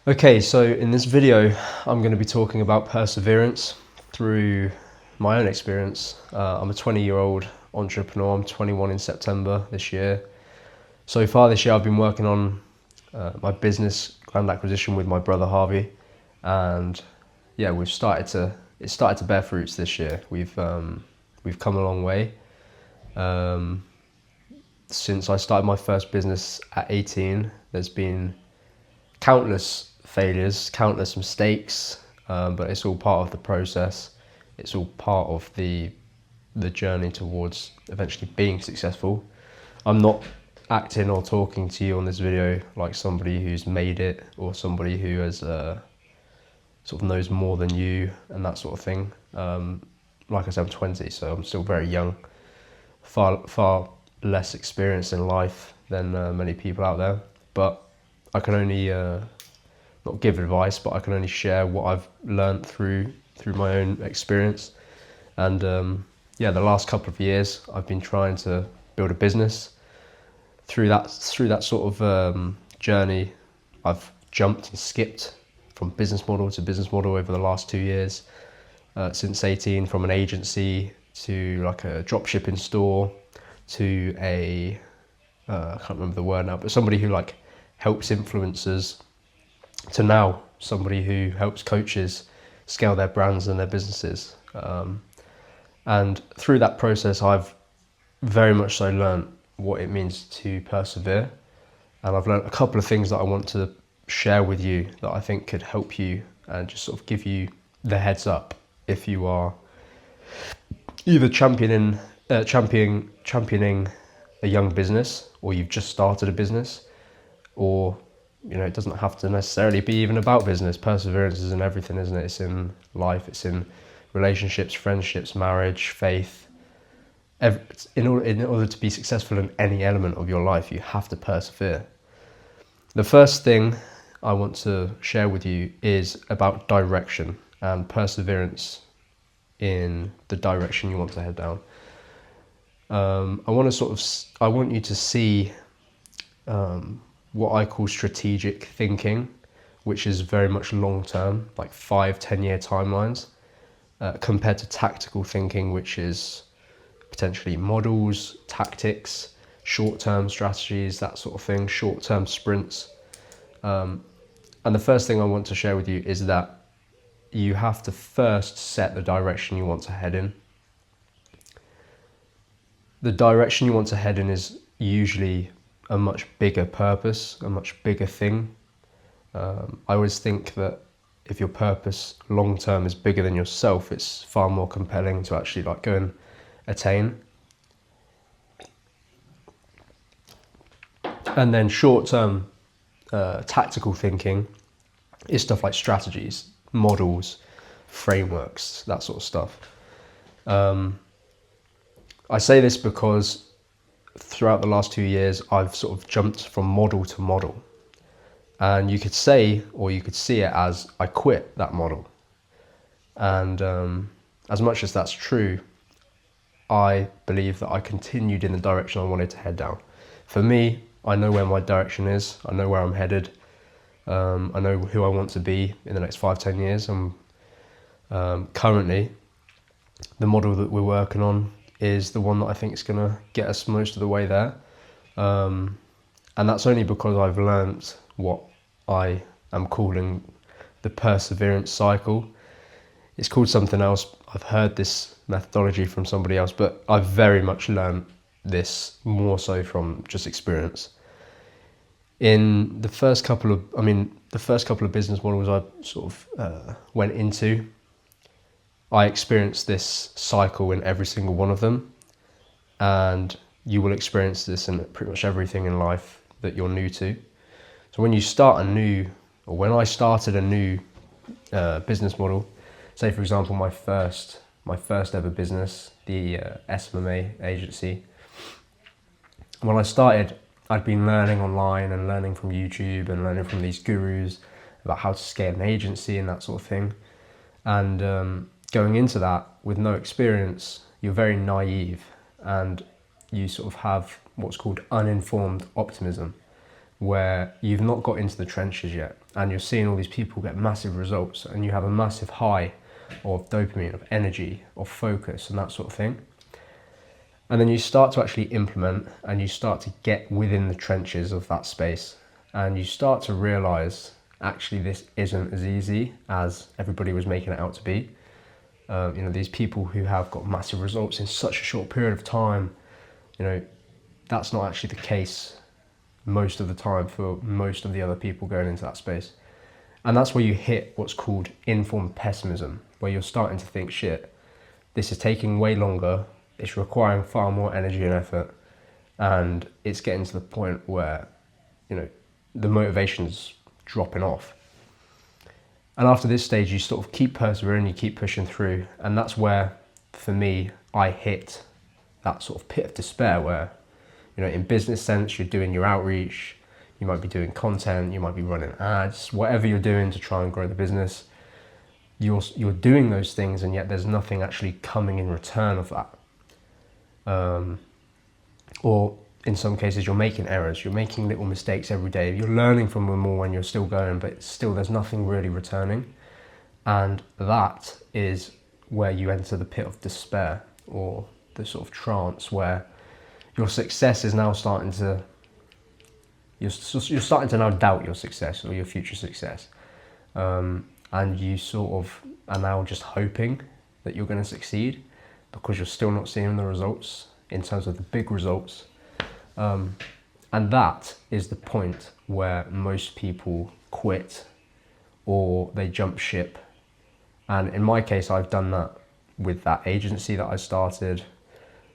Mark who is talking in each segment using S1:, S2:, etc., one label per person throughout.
S1: Okay, so in this video, I'm going to be talking about perseverance through my own experience. I'm a 20-year-old entrepreneur. I'm 21 in September this year. So far this year, I've been working on my business grand acquisition with my brother Harvey, and yeah, it started to bear fruits this year. We've come a long way. Since I started my first business at 18, there's been countless failures, countless mistakes, but it's all part of the process. It's all part of the journey towards eventually being successful. I'm not acting or talking to you on this video like somebody who's made it or somebody who has sort of knows more than you and that sort of thing. Like I said, I'm 20, so I'm still very young, far less experienced in life than many people out there. But I can only not give advice, but I can only share what I've learned through my own experience. And the last couple of years, I've been trying to build a business. Through that sort of journey, I've jumped and skipped from business model to business model over the last 2 years. Since 18, from an agency to like a drop shipping store to a I can't remember the word now, but somebody who like helps influencers, to now somebody who helps coaches scale their brands and their businesses. And through that process, I've very much so learned what it means to persevere. And I've learned a couple of things that I want to share with you that I think could help you and just sort of give you the heads up if you are either championing a young business, or you've just started a business, or it doesn't have to necessarily be even about business. Perseverance is in everything, isn't it? It's in life, it's in relationships, friendships, marriage, faith. In order to be successful in any element of your life, you have to persevere. The first thing I want to share with you is about direction and perseverance in the direction you want to head down. I want you to see what I call strategic thinking, which is very much long term, like 5-10 year timelines, compared to tactical thinking, which is potentially models, tactics, short term strategies, that sort of thing, short term sprints. And the first thing I want to share with you is that you have to first set the direction you want to head in. The direction you want to head in is usually a much bigger purpose, a much bigger thing. I always think that if your purpose long term is bigger than yourself, it's far more compelling to actually like go and attain. And then short term tactical thinking is stuff like strategies, models, frameworks, that sort of stuff. I say this because throughout the last 2 years, I've sort of jumped from model to model. And you could say, or you could see it as I quit that model. And as much as that's true, I believe that I continued in the direction I wanted to head down. For me, I know where my direction is. I know where I'm headed. I know who I want to be in the next 5-10 years. And currently, the model that we're working on is the one that I think is going to get us most of the way there. And that's only because I've learnt what I am calling the perseverance cycle. It's called something else. I've heard this methodology from somebody else, but I've very much learnt this more so from just experience. In the first couple of business models I sort of went into, I experienced this cycle in every single one of them, and you will experience this in pretty much everything in life that you're new to. So when I started a new business model, say for example my first ever business, the SMMA agency. When I started, I'd been learning online and learning from YouTube and learning from these gurus about how to scale an agency and that sort of thing. And going into that with no experience, you're very naive and you sort of have what's called uninformed optimism. where you've not got into the trenches yet and you're seeing all these people get massive results and you have a massive high of dopamine, of energy, of focus and that sort of thing. And then you start to actually implement and you start to get within the trenches of that space and you start to realize actually this isn't as easy as everybody was making it out to be. These people who have got massive results in such a short period of time, that's not actually the case most of the time for most of the other people going into that space. And that's where you hit what's called informed pessimism, where you're starting to think, shit, this is taking way longer, it's requiring far more energy and effort, and it's getting to the point where, the motivation's dropping off. And after this stage, you sort of keep persevering, you keep pushing through, and that's where, for me, I hit that sort of pit of despair where, in business sense, you're doing your outreach, you might be doing content, you might be running ads, whatever you're doing to try and grow the business, you're doing those things and yet there's nothing actually coming in return of that. Or in some cases you're making errors, you're making little mistakes every day, you're learning from them all when you're still going, but still there's nothing really returning. And that is where you enter the pit of despair, or the sort of trance where your success is now starting to, you're starting to now doubt your success or your future success. And you sort of are now just hoping that you're going to succeed because you're still not seeing the results in terms of the big results. And that is the point where most people quit or they jump ship. And in my case, I've done that with that agency that I started.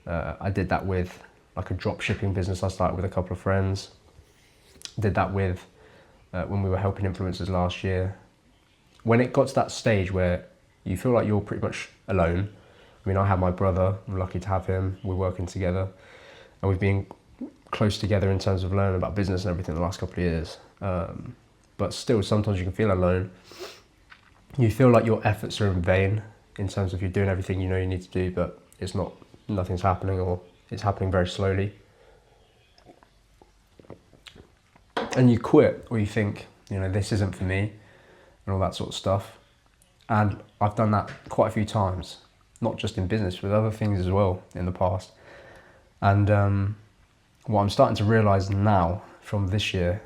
S1: I did that with like a drop shipping business I started with a couple of friends. Did that with when we were helping influencers last year. When it got to that stage where you feel like you're pretty much alone. I mean, I have my brother, I'm lucky to have him, we're working together, and we've been close together in terms of learning about business and everything the last couple of years. But still, sometimes you can feel alone. You feel like your efforts are in vain in terms of you're doing everything you know you need to do, but nothing's happening, or it's happening very slowly. And you quit, or you think, this isn't for me, and all that sort of stuff. And I've done that quite a few times, not just in business, with other things as well in the past. And what I'm starting to realize now from this year,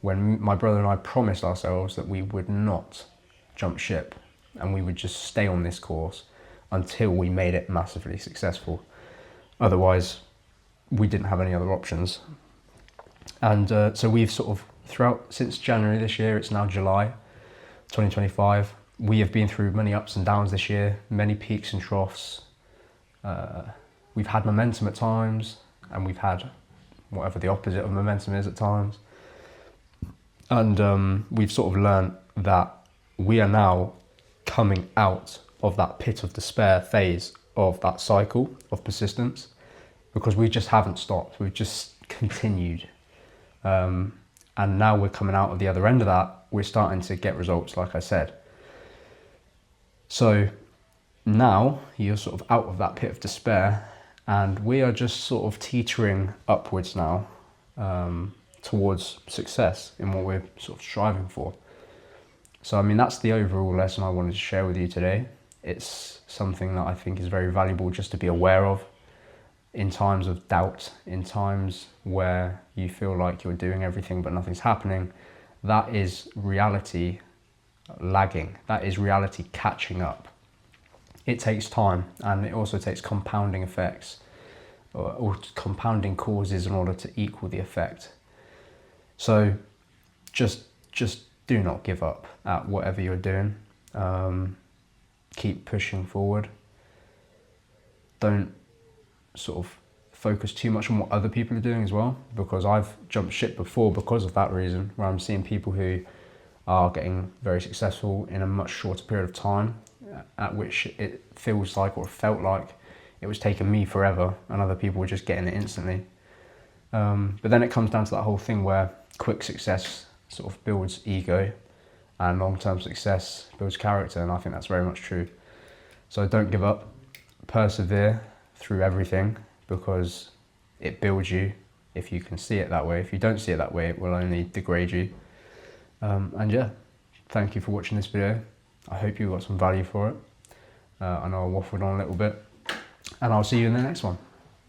S1: when my brother and I promised ourselves that we would not jump ship and we would just stay on this course until we made it massively successful. Otherwise, we didn't have any other options. And so we've sort of, since January this year, it's now July 2025, we have been through many ups and downs this year, many peaks and troughs. We've had momentum at times, and we've had whatever the opposite of momentum is at times. And we've sort of learned that we are now coming out of that pit of despair phase of that cycle of persistence, because we just haven't stopped, we've just continued. And now we're coming out of the other end of that, we're starting to get results, like I said. So now you're sort of out of that pit of despair, and we are just sort of teetering upwards now towards success in what we're sort of striving for. So I mean, that's the overall lesson I wanted to share with you today. It's something that I think is very valuable just to be aware of in times of doubt, in times where you feel like you're doing everything but nothing's happening. That is reality lagging. That is reality catching up. It takes time, and it also takes compounding effects or compounding causes in order to equal the effect. So just do not give up at whatever you're doing. Keep pushing forward. Don't sort of focus too much on what other people are doing as well, because I've jumped ship before because of that reason, where I'm seeing people who are getting very successful in a much shorter period of time, at which it feels like, or felt like, it was taking me forever and other people were just getting it instantly. But then it comes down to that whole thing where quick success sort of builds ego and long-term success builds character, and I think that's very much true. So don't give up, persevere through everything, because it builds you if you can see it that way. If you don't see it that way, it will only degrade you. And yeah, thank you for watching this video. I hope you got some value for it. I know I waffled on a little bit, and I'll see you in the next one.